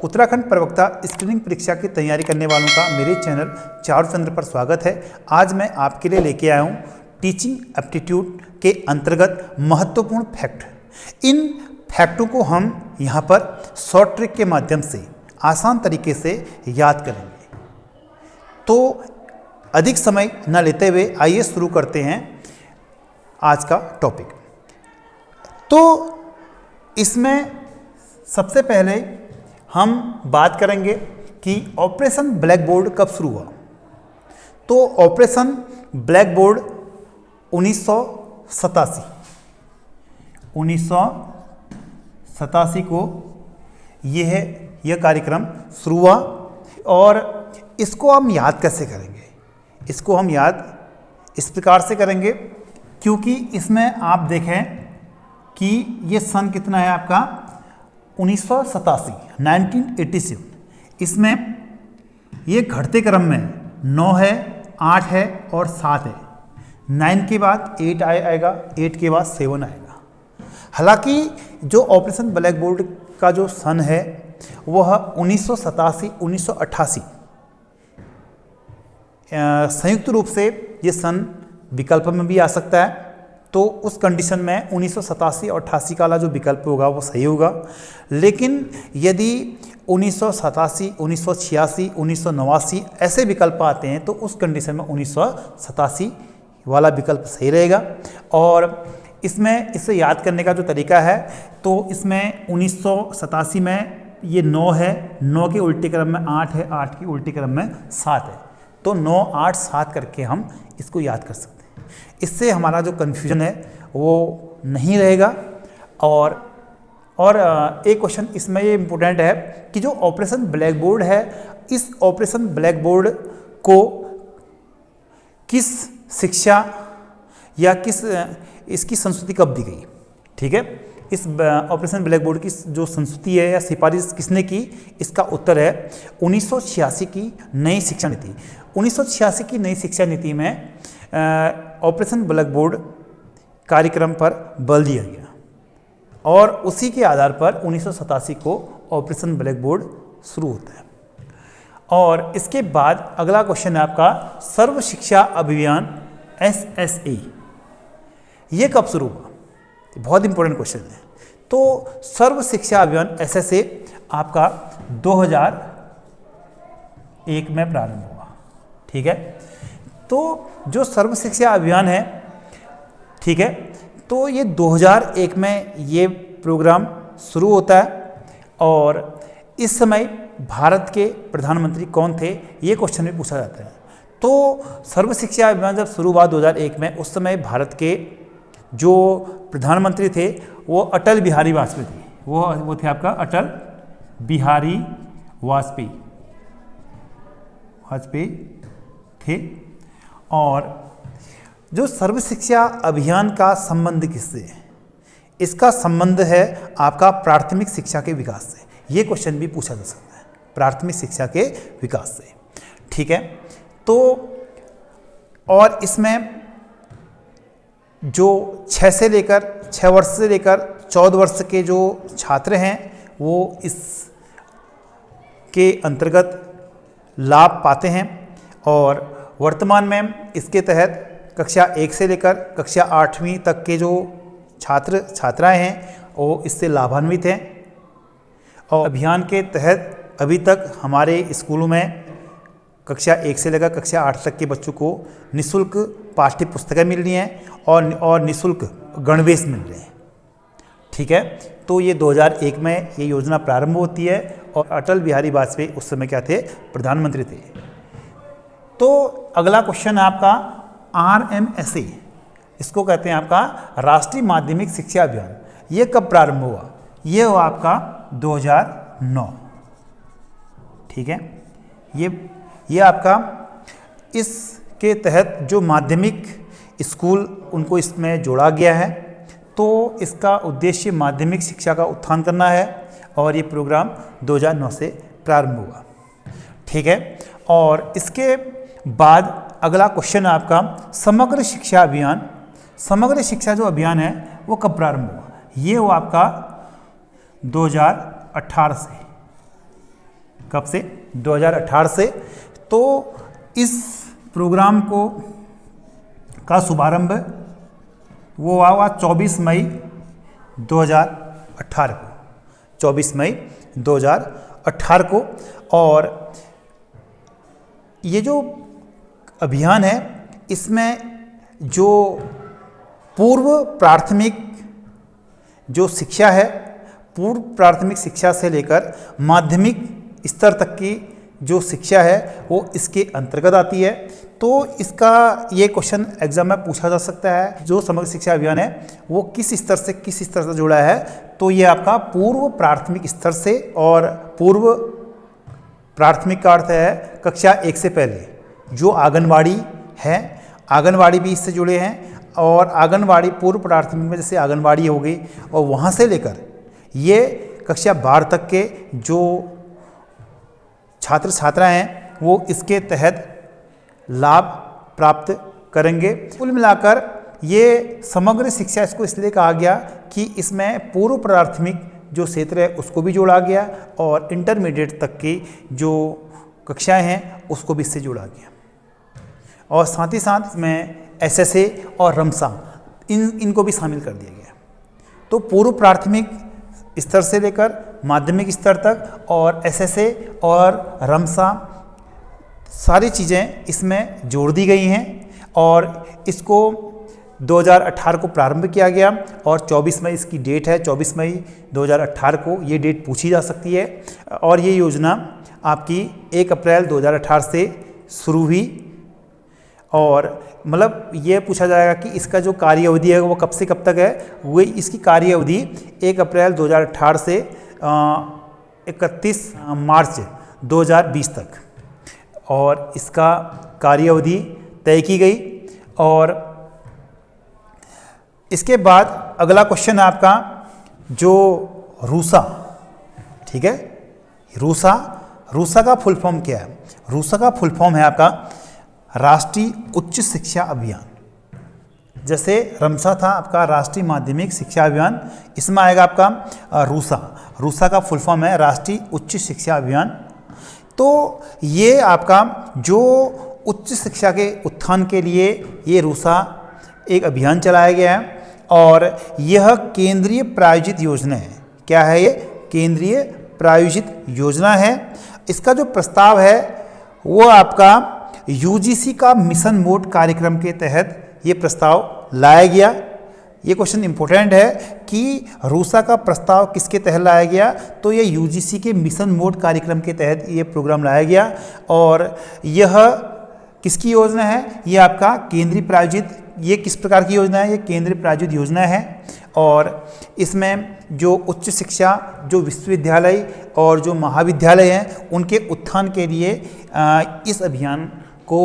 उत्तराखंड प्रवक्ता स्क्रीनिंग परीक्षा की तैयारी करने वालों का मेरे चैनल चारू चंद्र पर स्वागत है। आज मैं आपके लिए लेके आया हूँ टीचिंग एप्टीट्यूड के अंतर्गत महत्वपूर्ण फैक्ट। इन फैक्टों को हम यहाँ पर शॉर्ट ट्रिक के माध्यम से आसान तरीके से याद करेंगे। तो अधिक समय न लेते हुए आइए शुरू करते हैं आज का टॉपिक। तो इसमें सबसे पहले हम बात करेंगे कि ऑपरेशन ब्लैक बोर्ड कब शुरू हुआ। तो ऑपरेशन ब्लैक बोर्ड 1987 को यह कार्यक्रम शुरू हुआ। और इसको हम याद कैसे करेंगे? इसको हम याद इस प्रकार से करेंगे, क्योंकि इसमें आप देखें कि ये सन कितना है आपका 1987। इसमें ये घटते क्रम में 9 है, 8 है और 7 है। 9 के बाद 8 आएगा, 8 के बाद 7 आएगा। हालांकि जो ऑपरेशन ब्लैक बोर्ड का जो सन है वह 1987-1988 संयुक्त रूप से ये सन विकल्प में भी आ सकता है। तो उस कंडीशन में 1987 और 88 वाला जो विकल्प होगा वो सही होगा। लेकिन यदि 1987, 1986, 1989 ऐसे विकल्प आते हैं तो उस कंडीशन में 1987 वाला विकल्प सही रहेगा। और इसमें इसे याद करने का जो तरीका है, तो इसमें 1987 में ये 9 है, 9 के उल्टे क्रम में 8 है, 8 के उल्टे क्रम में 7 है। तो 9, 8, 7 करके हम इसको याद कर सकते हैं। इससे हमारा जो कन्फ्यूजन है वो नहीं रहेगा। और एक क्वेश्चन इसमें ये इम्पोर्टेंट है कि जो ऑपरेशन ब्लैक बोर्ड है, इस ऑपरेशन ब्लैक बोर्ड को किस शिक्षा या किस इसकी संस्तुति कब दी गई? ठीक है, इस ऑपरेशन ब्लैक बोर्ड की जो संस्तुति है या सिफारिश किसने की? इसका उत्तर है 1986 की नई शिक्षा नीति। 1986 की नई शिक्षा नीति में ऑपरेशन ब्लैक बोर्ड कार्यक्रम पर बल दिया गया और उसी के आधार पर 1987 को ऑपरेशन ब्लैक बोर्ड शुरू होता है। और इसके बाद अगला क्वेश्चन है आपका सर्व शिक्षा अभियान SSA, ये कब शुरू हुआ? बहुत इंपॉर्टेंट क्वेश्चन है। तो सर्व शिक्षा अभियान SSA आपका 2001 में प्रारंभ हुआ। ठीक है, तो जो सर्व शिक्षा अभियान है, ठीक है, तो ये 2001 में ये प्रोग्राम शुरू होता है। और इस समय भारत के प्रधानमंत्री कौन थे, ये क्वेश्चन भी पूछा जाता है। तो सर्व शिक्षा अभियान जब शुरू हुआ 2001 में, उस समय भारत के जो प्रधानमंत्री थे वो अटल बिहारी वाजपेयी थे। वो थे आपका अटल बिहारी वाजपेयी थे। और जो सर्व शिक्षा अभियान का संबंध किससे है? इसका संबंध है आपका प्राथमिक शिक्षा के विकास से। ये क्वेश्चन भी पूछा जा सकता है, प्राथमिक शिक्षा के विकास से। ठीक है, तो और इसमें जो 6 वर्ष से लेकर 14 वर्ष के जो छात्र हैं वो इस के अंतर्गत लाभ पाते हैं। और वर्तमान में इसके तहत कक्षा 1 से लेकर कक्षा 8वीं तक के जो छात्राएं हैं वो इससे लाभान्वित हैं। और अभियान के तहत अभी तक हमारे स्कूलों में कक्षा 1 से लेकर कक्षा 8 तक के बच्चों को निःशुल्क पाठ्य पुस्तकें मिल रही हैं और निःशुल्क गणवेश मिल रहे हैं। ठीक है, तो ये 2001 में ये योजना प्रारंभ होती है और अटल बिहारी वाजपेयी उस समय क्या थे? प्रधानमंत्री थे। तो अगला क्वेश्चन है आपका RMSA, इसको कहते हैं आपका राष्ट्रीय माध्यमिक शिक्षा अभियान। ये कब प्रारंभ हुआ? ये हुआ आपका 2009। ठीक है, ये आपका इसके तहत जो माध्यमिक स्कूल उनको इसमें जोड़ा गया है। तो इसका उद्देश्य माध्यमिक शिक्षा का उत्थान करना है और ये प्रोग्राम 2009 से प्रारंभ हुआ। ठीक है, और इसके बाद अगला क्वेश्चन है आपका समग्र शिक्षा अभियान। समग्र शिक्षा जो अभियान है वो कब प्रारंभ हुआ? ये हुआ आपका 2018 से। कब से? 2018 से। तो इस प्रोग्राम को का शुभारंभ वो हुआ 24 मई 2018 को, 24 मई 2018 को। और ये जो अभियान है इसमें जो पूर्व प्राथमिक जो शिक्षा है, पूर्व प्राथमिक शिक्षा से लेकर माध्यमिक स्तर तक की जो शिक्षा है वो इसके अंतर्गत आती है। तो इसका ये क्वेश्चन एग्जाम में पूछा जा सकता है, जो समग्र शिक्षा अभियान है वो किस स्तर से किस स्तर से जुड़ा है? तो ये आपका पूर्व प्राथमिक स्तर से, और पूर्व प्राथमिक का अर्थ है कक्षा 1 से पहले जो आंगनवाड़ी है, आंगनवाड़ी भी इससे जुड़े हैं। और आंगनवाड़ी पूर्व प्राथमिक में जैसे आंगनवाड़ी हो गई, और वहाँ से लेकर ये कक्षा 12 तक के जो छात्र छात्रा हैं वो इसके तहत लाभ प्राप्त करेंगे। कुल मिलाकर ये समग्र शिक्षा इसको इसलिए कहा गया कि इसमें पूर्व प्राथमिक जो क्षेत्र है उसको भी जोड़ा गया, और इंटरमीडिएट तक की जो कक्षाएं हैं उसको भी इससे जोड़ा गया। और साथ ही साथ इसमें एसएसए और रमसा इनको भी शामिल कर दिया गया। तो पूर्व प्राथमिक स्तर से लेकर माध्यमिक स्तर तक, और एसएसए और रमसा सारी चीज़ें इसमें जोड़ दी गई हैं। और इसको 2018 को प्रारंभ किया गया, और 24 मई इसकी डेट है। 24 मई 2018 को ये डेट पूछी जा सकती है। और ये योजना आपकी 1 अप्रैल 2018 से शुरू हुई। और मतलब ये पूछा जाएगा कि इसका जो कार्य अवधि है वो कब से कब तक है? वो इसकी कार्य अवधि 1 अप्रैल 2018 से 31 मार्च 2020 तक, और इसका कार्य अवधि तय की गई। और इसके बाद अगला क्वेश्चन है आपका जो रूसा, ठीक है। रूसा का फुल फॉर्म क्या है? रूसा का फुल फॉर्म है आपका राष्ट्रीय उच्च शिक्षा अभियान। जैसे रमसा था आपका राष्ट्रीय माध्यमिक शिक्षा अभियान, इसमें आएगा आपका रूसा का फुल फॉर्म है राष्ट्रीय उच्च शिक्षा अभियान। तो ये आपका जो उच्च शिक्षा के उत्थान के लिए ये रूसा एक अभियान चलाया गया है, और यह केंद्रीय प्रायोजित योजना है। क्या है ये? केंद्रीय प्रायोजित योजना है। इसका जो प्रस्ताव है वो आपका यूजीसी का मिशन मोड कार्यक्रम के तहत ये प्रस्ताव लाया गया। ये क्वेश्चन इंपॉर्टेंट है कि रूसा का प्रस्ताव किसके तहत लाया गया? तो ये यूजीसी के मिशन मोड कार्यक्रम के तहत ये प्रोग्राम लाया गया। और यह किसकी योजना है? ये आपका केंद्रीय प्रायोजित, ये किस प्रकार की योजना है? ये केंद्रीय प्रायोजित योजना है। और इसमें जो उच्च शिक्षा, जो विश्वविद्यालय और जो महाविद्यालय हैं उनके उत्थान के लिए इस अभियान को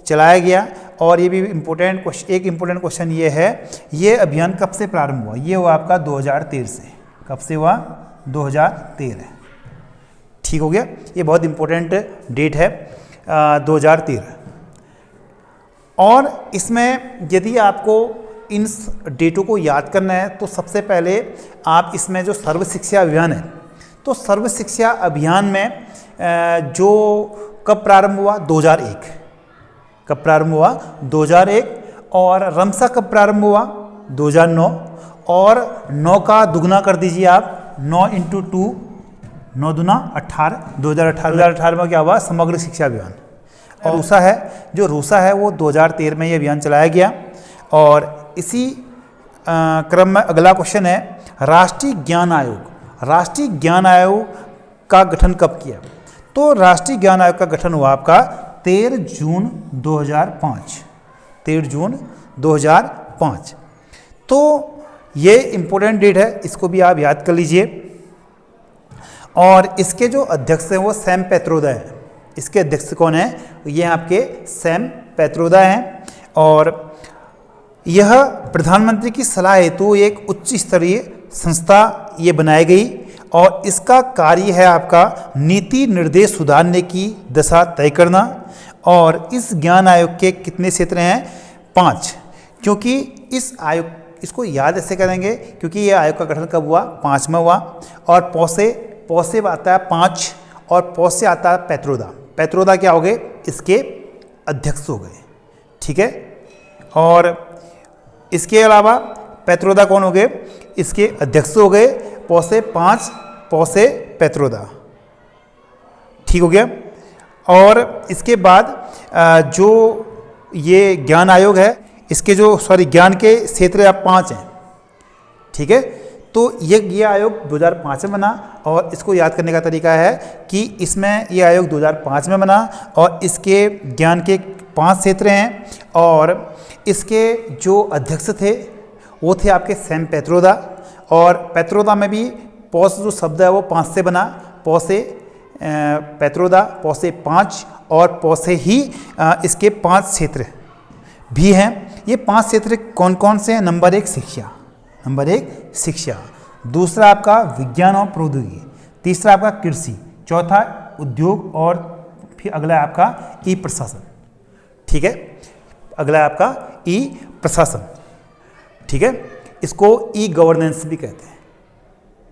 चलाया गया। और ये भी एक इम्पोर्टेंट क्वेश्चन ये है, ये अभियान कब से प्रारंभ हुआ? ये हुआ आपका 2013 से। कब से हुआ? 2013। ठीक हो गया, ये बहुत इम्पोर्टेंट डेट है 2013। और इसमें यदि आपको इन डेटों को याद करना है तो सबसे पहले आप इसमें जो सर्व शिक्षा अभियान है, तो सर्व शिक्षा अभियान में जो कब प्रारंभ हुआ? 2001। कब प्रारंभ हुआ? 2001। और रमसा कब प्रारंभ हुआ? 2009। और 9 का दुगना कर दीजिए आप, 9 × 2, 9 दूना 18। 2018 में क्या हुआ? समग्र शिक्षा अभियान। और रूसा है वो 2013 में ये अभियान चलाया गया। और इसी क्रम में अगला क्वेश्चन है राष्ट्रीय ज्ञान आयोग। राष्ट्रीय ज्ञान आयोग का गठन कब किया? तो राष्ट्रीय ज्ञान आयोग का गठन हुआ आपका 13 जून 2005। 13 जून 2005। तो ये इम्पोर्टेंट डेट है, इसको भी आप याद कर लीजिए। और इसके जो अध्यक्ष हैं वो सैम पैत्रोदा हैं। इसके अध्यक्ष कौन है? ये आपके सैम पैत्रोदा हैं। और यह प्रधानमंत्री की सलाह हेतु एक उच्च स्तरीय संस्था ये बनाई गई। और इसका कार्य है आपका नीति निर्देश सुधारने की दिशा तय करना। और इस ज्ञान आयोग के कितने क्षेत्र हैं? 5। क्योंकि इस आयोग, इसको याद ऐसे करेंगे क्योंकि ये आयोग का गठन कब हुआ? 5 में हुआ। और पौसे आता है 5, और पौ से आता है पैत्रोदा। पैत्रोदा क्या हो गए? इसके अध्यक्ष हो गए, ठीक है। और इसके अलावा पैत्रोदा कौन हो गए? इसके अध्यक्ष हो गए। पौ से 5, पौ से पैत्रोदा, ठीक हो गया। और इसके बाद जो ये ज्ञान आयोग है, इसके जो ज्ञान के क्षेत्र अब 5 हैं, ठीक है। तो ये आयोग 2005 में बना और इसको याद करने का तरीका है कि इसमें ये आयोग 2005 में बना और इसके ज्ञान के 5 क्षेत्र हैं और इसके जो अध्यक्ष थे वो थे आपके सैम पैत्रोदा। और पैत्रोदा में भी पौ से जो शब्द है वो 5 से बना, पौ से पैत्रोदा, पौ से 5 और पौ से ही इसके 5 क्षेत्र भी हैं। ये 5 क्षेत्र कौन कौन से हैं? नंबर 1 शिक्षा, नंबर 1 शिक्षा, दूसरा आपका विज्ञान और प्रौद्योगिकी, तीसरा आपका कृषि, चौथा उद्योग और फिर अगला है आपका ई प्रशासन, ठीक है। अगला है आपका ई प्रशासन, ठीक है। इसको ई गवर्नेंस भी कहते हैं,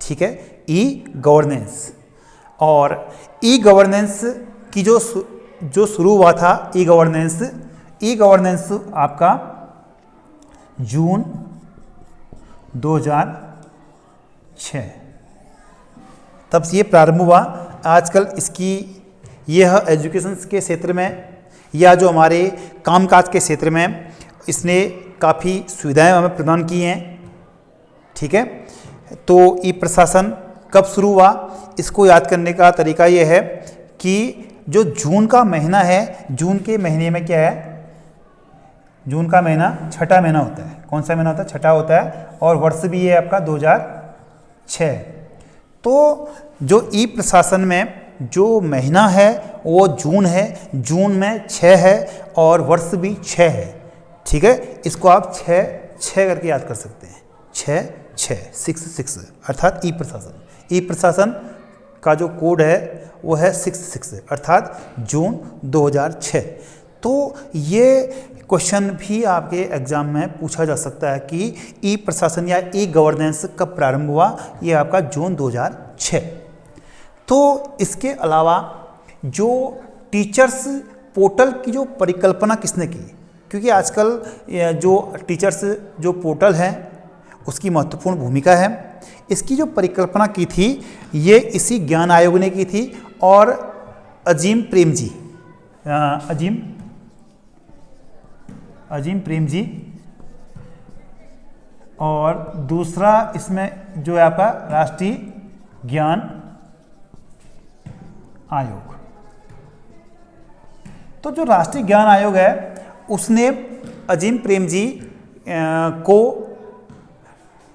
ठीक है, ई गवर्नेंस। और ई गवर्नेंस की जो शुरू हुआ था, ई गवर्नेंस आपका जून 2006 तब से ये प्रारंभ हुआ। आजकल इसकी यह एजुकेशन के क्षेत्र में या जो हमारे कामकाज के क्षेत्र में इसने काफ़ी सुविधाएं हमें प्रदान की हैं, ठीक है। तो ई प्रशासन कब शुरू हुआ? इसको याद करने का तरीका ये है कि जो जून का महीना है, जून के महीने में क्या है? जून का महीना छठा महीना होता है। कौन सा महीना होता है? छठा होता है। और वर्ष भी है आपका 2006। तो जो ई प्रशासन में जो महीना है वो जून है, जून में 6 है और वर्ष भी 6 है, ठीक है। इसको आप 6 करके याद कर सकते हैं, 6 अर्थात ई प्रशासन। ई प्रशासन का जो कोड है वो है 66 अर्थात जून 2006। तो ये क्वेश्चन भी आपके एग्जाम में पूछा जा सकता है कि ई प्रशासन या ई गवर्नेंस कब प्रारंभ हुआ? ये आपका जून 2006। तो इसके अलावा जो टीचर्स पोर्टल की जो परिकल्पना किसने की? क्योंकि आजकल जो टीचर्स जो पोर्टल है उसकी महत्वपूर्ण भूमिका है। इसकी जो परिकल्पना की थी ये इसी ज्ञान आयोग ने की थी और अजीम प्रेम जी और दूसरा इसमें जो है आपका राष्ट्रीय ज्ञान आयोग। तो जो राष्ट्रीय ज्ञान आयोग है उसने अजीम प्रेम जी को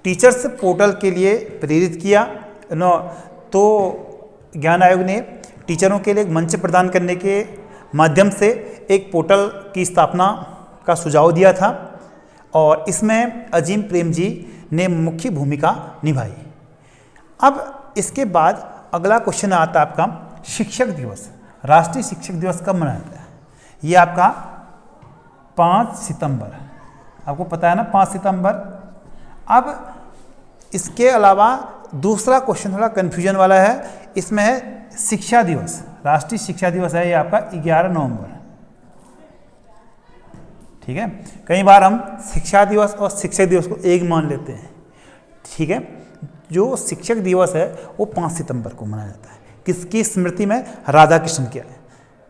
टीचर्स पोर्टल के लिए प्रेरित किया। तो ज्ञान आयोग ने टीचरों के लिए एक मंच प्रदान करने के माध्यम से एक पोर्टल की स्थापना का सुझाव दिया था और इसमें अजीम प्रेम जी ने मुख्य भूमिका निभाई। अब इसके बाद अगला क्वेश्चन आता है आपका शिक्षक दिवस। राष्ट्रीय शिक्षक दिवस कब मनाया जाता है? ये आपका 5 सितंबर, आपको पता है ना, 5 सितंबर। अब इसके अलावा दूसरा क्वेश्चन थोड़ा कन्फ्यूजन वाला है, इसमें है शिक्षा दिवस। राष्ट्रीय शिक्षा दिवस है ये आपका 11 नवंबर, ठीक है। कई बार हम शिक्षा दिवस और शिक्षक दिवस को एक मान लेते हैं, ठीक है। जो शिक्षक दिवस है वो 5 सितंबर को मनाया जाता है। किसकी स्मृति में? राधा कृष्ण की,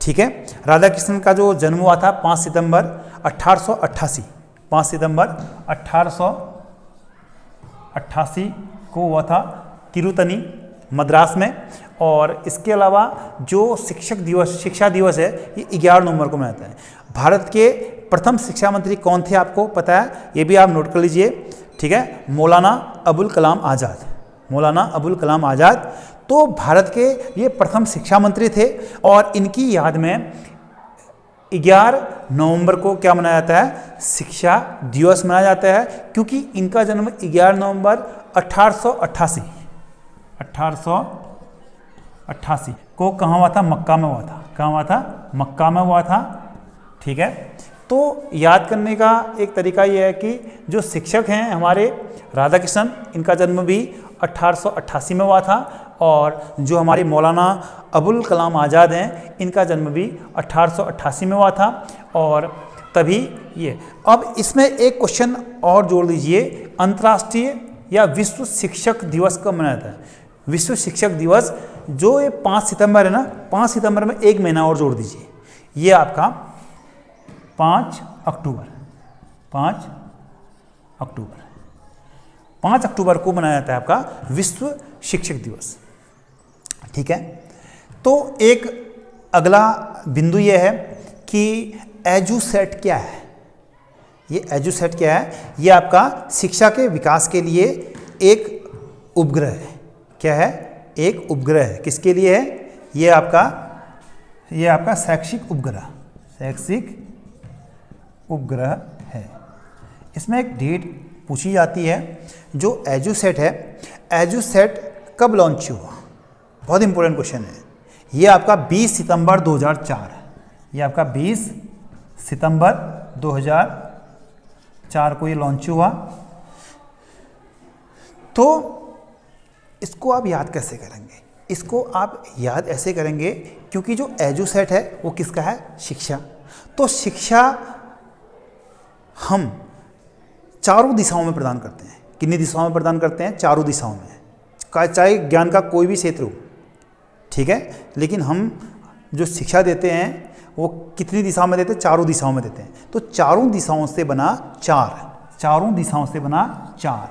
ठीक है। राधा कृष्ण का जो जन्म हुआ था 5 सितंबर 1888, 5 सितंबर 1888 को हुआ था तिरुतनी मद्रास में। और इसके अलावा जो शिक्षक दिवस, शिक्षा दिवस है ये 11 नवंबर को मनाया जाता है। भारत के प्रथम शिक्षा मंत्री कौन थे आपको पता है? ये भी आप नोट कर लीजिए, ठीक है, मौलाना अबुल कलाम आज़ाद। मौलाना अबुल कलाम आज़ाद तो भारत के ये प्रथम शिक्षा मंत्री थे और इनकी याद में 11 नवंबर को क्या मनाया जाता है? शिक्षा दिवस मनाया जाता है, क्योंकि इनका जन्म 11 नवंबर 1888 को कहाँ हुआ था? मक्का में हुआ था। कहाँ हुआ था? मक्का में हुआ था, ठीक है। तो याद करने का एक तरीका ये है कि जो शिक्षक हैं हमारे राधा कृष्ण, इनका जन्म भी 1888 में हुआ था और जो हमारे मौलाना अबुल कलाम आज़ाद हैं इनका जन्म भी 1888 में हुआ था। और तभी ये, अब इसमें एक क्वेश्चन और जोड़ दीजिए, अंतर्राष्ट्रीय या विश्व शिक्षक दिवस कब मनाया जाता है? विश्व शिक्षक दिवस जो ये 5 सितंबर है ना, 5 सितंबर में एक महीना और जोड़ दीजिए, ये आपका 5 अक्टूबर 5 अक्टूबर को मनाया जाता है आपका विश्व शिक्षक दिवस। ठीक है, तो एक अगला बिंदु यह है कि एजुसेट क्या है। ये एजुसेट क्या है? ये आपका शिक्षा के विकास के लिए एक उपग्रह है। क्या है? एक उपग्रह है। किसके लिए है? ये आपका शैक्षिक उपग्रह है। इसमें एक डेट पूछी जाती है। जो एजुसेट है, एजुसेट कब लॉन्च हुआ? बहुत इंपॉर्टेंट क्वेश्चन है। ये आपका 20 सितंबर 2004, ये आपका 20 सितंबर 2004 को ये लॉन्च हुआ। तो इसको आप याद कैसे करेंगे? इसको आप याद ऐसे करेंगे क्योंकि जो एजुसेट है वो किसका है? शिक्षा। तो शिक्षा हम चारों दिशाओं में प्रदान करते हैं। कितनी दिशाओं में प्रदान करते हैं? चारों दिशाओं में, चाहे ज्ञान का कोई भी क्षेत्र हो। ठीक है, लेकिन हम जो शिक्षा देते हैं वो कितनी दिशाओं में देते हैं? चारों दिशाओं में देते हैं। तो चारों दिशाओं से बना 4।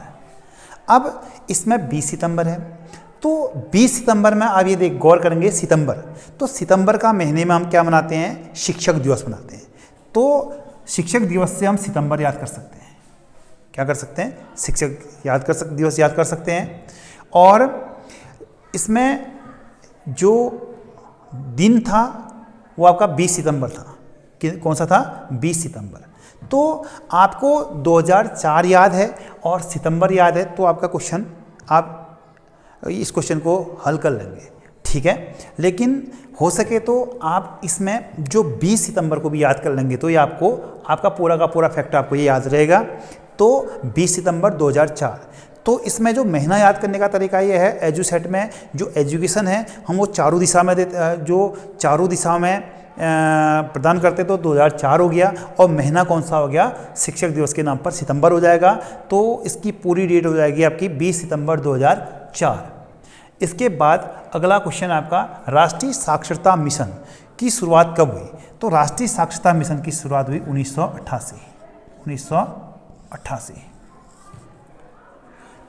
अब इसमें 20 सितंबर है, तो 20 सितंबर में आप ये गौर करेंगे, सितंबर, तो सितंबर का महीने में हम क्या मनाते हैं? शिक्षक दिवस मनाते हैं। तो शिक्षक दिवस से हम सितंबर याद कर सकते हैं। क्या कर सकते हैं? शिक्षक दिवस याद कर सकते हैं। और इसमें जो दिन था वो आपका 20 सितंबर था। कौन सा था? 20 सितंबर। तो आपको 2004 याद है और सितंबर याद है, तो आपका क्वेश्चन, आप इस क्वेश्चन को हल कर लेंगे। ठीक है, लेकिन हो सके तो आप इसमें जो 20 सितंबर को भी याद कर लेंगे तो ये आपका पूरा का पूरा फैक्ट आपको ये याद रहेगा। तो 20 सितंबर 2004। तो इसमें जो महीना याद करने का तरीका ये है, एजुसेट में जो एजुकेशन है हम वो चारों दिशा में प्रदान करते, तो 2004 हो गया। और महीना कौन सा हो गया? शिक्षक दिवस के नाम पर सितंबर हो जाएगा। तो इसकी पूरी डेट हो जाएगी आपकी 20 सितंबर 2004। इसके बाद अगला क्वेश्चन आपका, राष्ट्रीय साक्षरता मिशन की शुरुआत कब हुई? तो राष्ट्रीय साक्षरता मिशन की शुरुआत हुई 1988।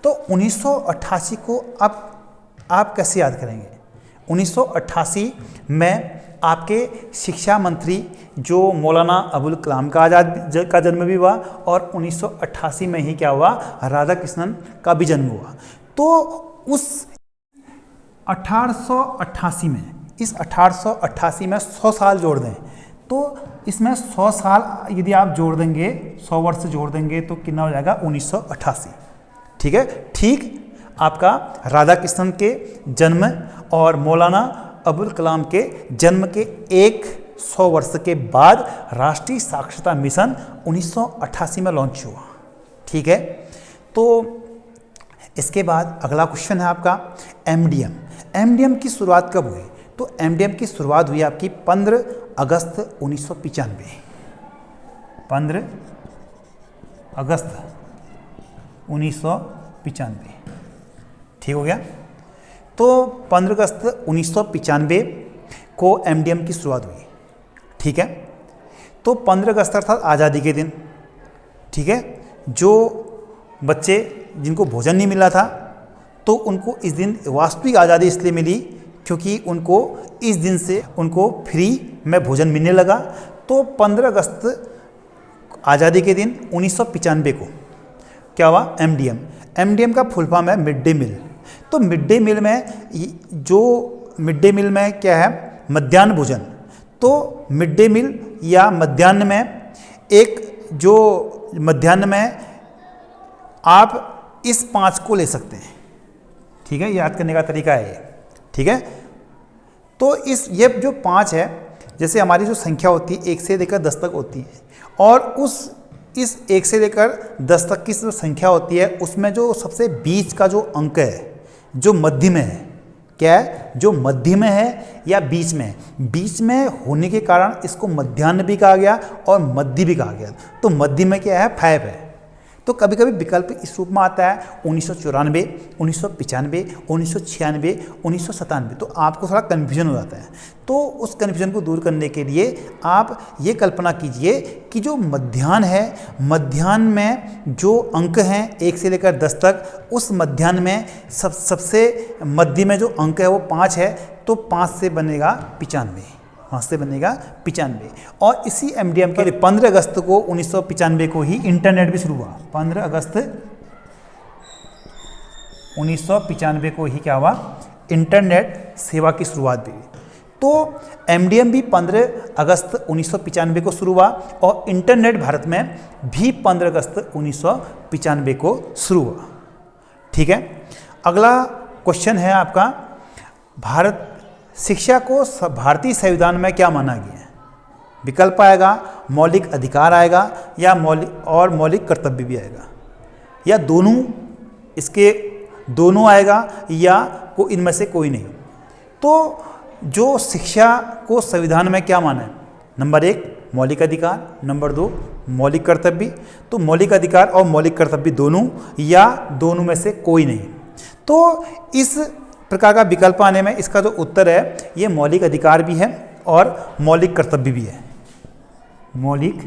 तो 1988 को आप कैसे याद करेंगे? 1988 में आपके शिक्षा मंत्री जो मौलाना अबुल कलाम का आज़ाद का जन्म भी हुआ, और 1988 में ही क्या हुआ? राधा कृष्णन का भी जन्म हुआ। तो उस 1888 में, इस 1888 में 100 साल जोड़ दें, तो इसमें 100 साल यदि आप जोड़ देंगे, 100 वर्ष जोड़ देंगे तो कितना हो जाएगा? 1988। ठीक है, ठीक आपका राधा कृष्णन के जन्म और मौलाना अबुल कलाम के जन्म के 100 वर्ष के बाद राष्ट्रीय साक्षरता मिशन 1988 में लॉन्च हुआ। ठीक है, तो इसके बाद अगला क्वेश्चन है आपका एमडीएम की शुरुआत कब हुई? तो एमडीएम की शुरुआत हुई आपकी 15 अगस्त 1995। 15 अगस्त 1995। ठीक हो गया। तो 15 अगस्त 1995 को एमडीएम की शुरुआत हुई। ठीक है, तो 15 अगस्त अर्थात आज़ादी के दिन। ठीक है, जो बच्चे जिनको भोजन नहीं मिला था तो उनको इस दिन वास्तविक आज़ादी इसलिए मिली क्योंकि उनको इस दिन से उनको फ्री में भोजन मिलने लगा। तो 15 अगस्त आज़ादी के दिन 1995 को क्या हुआ? एमडीएम का फुल फॉर्म है मिड डे मील। तो मिड डे मील में क्या है? मध्याह्न भोजन। तो मिड डे मील या मध्याह्न में मध्याह्न में आप इस 5 को ले सकते हैं। ठीक है, याद करने का तरीका है ये। ठीक है, तो ये जो 5 है, जैसे हमारी जो संख्या होती है 1 से लेकर 10 तक होती है, और इस 1 से लेकर 10 तक की जो संख्या होती है उसमें जो सबसे बीच का जो अंक है, जो मध्य में है, क्या है, जो मध्य में है या बीच में है। बीच में होने के कारण इसको मध्याह्न भी कहा गया और मध्य भी कहा गया। तो मध्य में क्या है, 5 है। तो कभी कभी विकल्प इस रूप में आता है 1994, 1995, 1996, 1997। तो आपको थोड़ा कन्फ्यूजन हो जाता है। तो उस कन्फ्यूजन को दूर करने के लिए आप ये कल्पना कीजिए कि जो मध्याह्न है, मध्याह्न में जो अंक हैं 1 से लेकर 10 तक, उस मध्याह्न में सबसे मध्य में जो अंक है वो 5 है। तो 5 से बनेगा 95, 5 से बनेगा 95। और इसी एमडीएम के 15 अगस्त को 1995 को ही इंटरनेट भी शुरू हुआ। 15 अगस्त 1995 को ही क्या हुआ, इंटरनेट सेवा की शुरुआत भी हुई। तो एमडीएम भी 15 अगस्त 1995 को शुरू हुआ और इंटरनेट भारत में भी 15 अगस्त 1995 को शुरू हुआ। ठीक है, अगला क्वेश्चन है आपका, भारत शिक्षा को भारतीय संविधान में क्या माना गया है। विकल्प आएगा, मौलिक अधिकार आएगा या मौलिक कर्तव्य भी आएगा, या दोनों, इसके दोनों आएगा या इनमें से कोई नहीं। तो जो शिक्षा को संविधान में क्या माना है, नंबर 1 मौलिक अधिकार, नंबर 2 मौलिक कर्तव्य। तो मौलिक अधिकार और मौलिक कर्तव्य दोनों या दोनों में से कोई नहीं। तो इस प्रकार का विकल्प आने में इसका जो उत्तर है ये मौलिक अधिकार भी है और मौलिक कर्तव्य भी है। मौलिक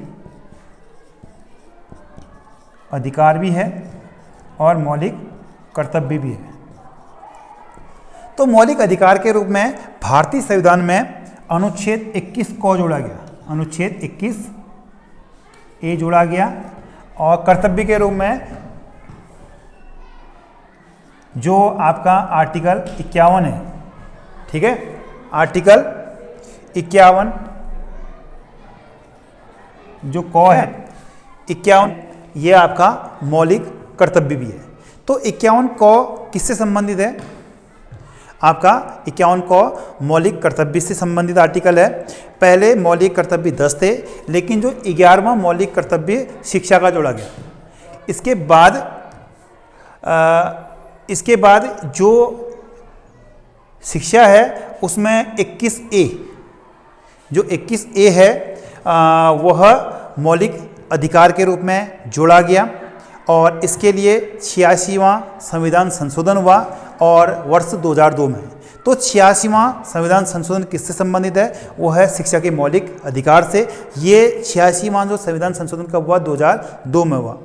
अधिकार भी है और मौलिक कर्तव्य भी है। तो मौलिक अधिकार के रूप में भारतीय संविधान में अनुच्छेद 21 को जोड़ा गया, अनुच्छेद 21A जोड़ा गया। और कर्तव्य के रूप में जो आपका आर्टिकल 51 है, ठीक है, आर्टिकल 51 जो क है 51, ये आपका मौलिक कर्तव्य भी है। तो 51 क किससे संबंधित है, आपका 51 क मौलिक कर्तव्य से संबंधित आर्टिकल है। पहले मौलिक कर्तव्य 10 थे, लेकिन जो 11वां मौलिक कर्तव्य शिक्षा का जोड़ा गया। इसके बाद जो शिक्षा है उसमें 21A, जो 21A है वह मौलिक अधिकार के रूप में जोड़ा गया। और इसके लिए 86वां संविधान संशोधन हुआ और वर्ष 2002 में। तो 86वां संविधान संशोधन किससे संबंधित है, वो है शिक्षा के मौलिक अधिकार से। ये 86वां जो संविधान संशोधन कब हुआ, 2002 में हुआ।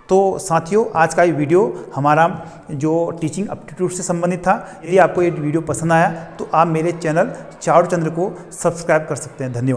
तो साथियों, आज का ये वीडियो हमारा जो टीचिंग एप्टीट्यूड से संबंधित था। यदि आपको ये वीडियो पसंद आया तो आप मेरे चैनल चारू चंद्र को सब्सक्राइब कर सकते हैं। धन्यवाद।